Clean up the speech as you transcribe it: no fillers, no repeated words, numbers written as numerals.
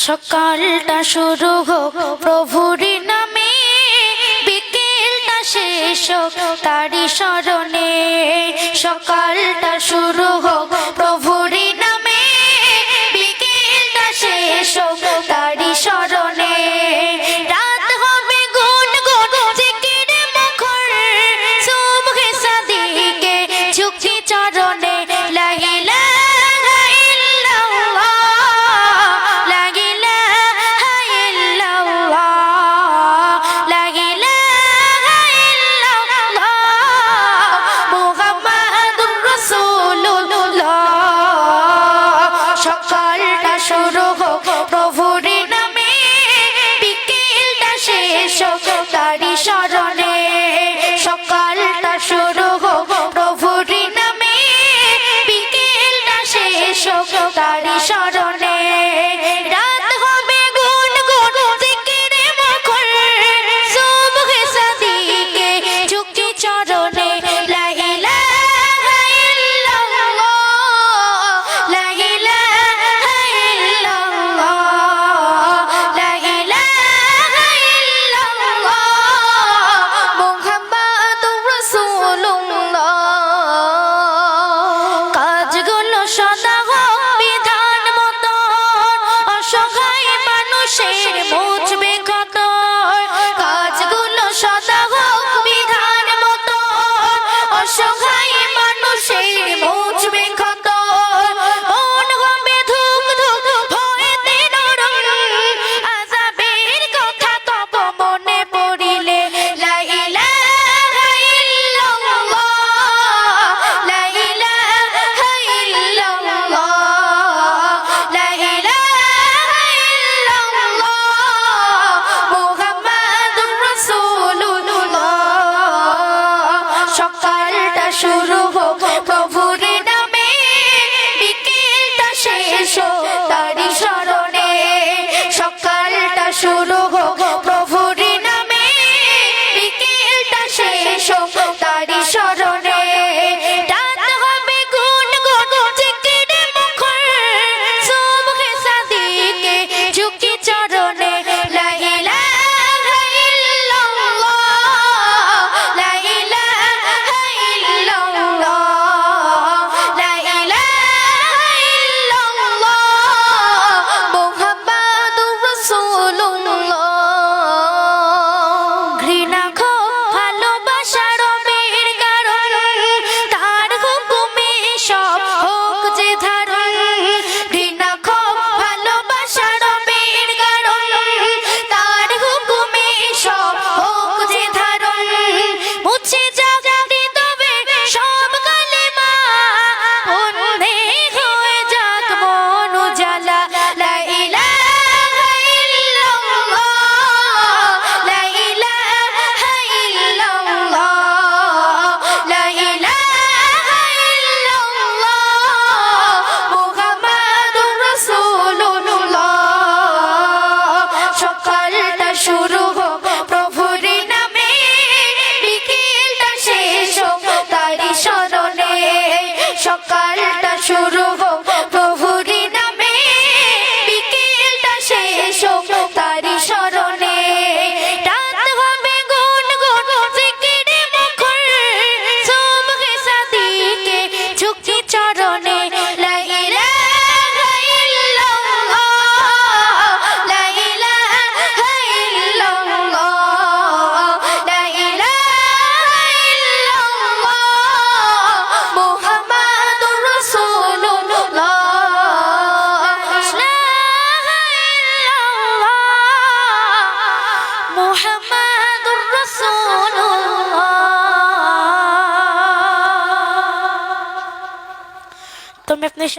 সকালটা শুরু হোক প্রভুর নামে, বিকেলটা শেষ হোক তারি স্মরণে। সকালটা শুরু হোক প্রভুর নামে, বিকেলটা শেষ হোক তারি স্মরণে। রাত হবে গুনগুন জিকিরে মুখর, সুবহে সাদিকে ঝুঁকি চরণে। লা ইলাহা ইল্লাল্লাহ, লা ইলাহা ইল্লাল্লাহ, লা ইলাহা ইল্লাল্লাহ, মুহাম্মাদুর রাসূলুল্লাহ। সকালটা শুরু হোক প্রভুর নামে, বিকেলটা শেষ হোক তারি স্মরণে। সকালটা শুরু হোক প্রভুর নামে, বিকেলটা শেষ হোক তারি স্মরণে। রাত হবে গুনগুন জিকিরে মুখর, সুবহে সাদিকে ঝুঁকি চরণে। লা ইলাহা ইল্লাল্লাহ, লা ইলাহা ইল্লাল্লাহ, লা ইলাহা ইল্লাল্লাহ, মুহাম্মাদুর রাসূলুল্লাহ। কাজগুলো সদা হোক বিধান মতো, অসহায় মানুষের মুছবে ক্ষত। কাজগুলো সদা হোক বিধান মতো, অসহায় মানুষের মুছবে ক্ষত। মন হবে ধুক ধুক ভয়েতে নরম, আযাবের কথা তব মনে পড়িলে। লা ইলাহা ইল্লাল্লাহ, লা ইলাহা ইল্লাল্লাহ, লা ইলাহা ইল্লাল্লাহ, মুহাম্মাদুর রাসূলুল্লাহ। সকালটা শুরু হোক প্রভুর নামে, বিকেলটা শেষ হোক তারি স্মরণে। সকালটা শুরু হোক প্রভুর নামে, বিকেলটা শেষ হোক তারি স্মরণে। রাত হবে গুনগুন জিকিরে মুখর, সুবহে সাদিকে ঝুঁকি চরণে। লা ইলাহা ইল্লাল্লাহ, লা ইলাহা ইল্লাল্লাহ, লা ইলাহা ইল্লাল্লাহ, মুহাম্মাদুর রাসূলুল্লাহ। ঘৃণা ক্ষোভ ভালোবাসা রবের কারণ, তার হুকুমে সব হোক যে ধারণ। ঘৃণা ক্ষোভ ভালোবাসা রবের কারণ, তার হুকুমে সব হোক যে ধারণ। মুছে যাক হৃদয়ে সব কালেমা, বন্দে হয়ে যাক মন উজালা। লা ইলাহা ইল্লাল্লাহ, লা ইলাহা ইল্লাল্লাহ, লা ইলাহা ইল্লাল্লাহ, মুহাম্মাদুর রাসূলুল্লাহ। সকালটা শুরু হোক প্রভুর নামে, বিকেলটা শেষ হোক তারি স্মরণে। সকালটা শুরু হোক প্রভুর নামে, বিকেলটা শেষ হোক তারি স্মরণে। রাত হবে গুনগুন জিকিরে মুখর, সুবহে সাদিকে ঝুঁকি চরণে। লা ইলাহা ইল্লাল্লাহ, লা ইলাহা ইল্লাল্লাহ, লা ইলাহা ইল্লাল্লাহ, মুহাম্মাদুর রাসূলুল্লাহ। লা ইলাহা ইল্লাল্লাহ, মুহাম্মাদুর রাসূলুল্লাহ। তুমি আপনি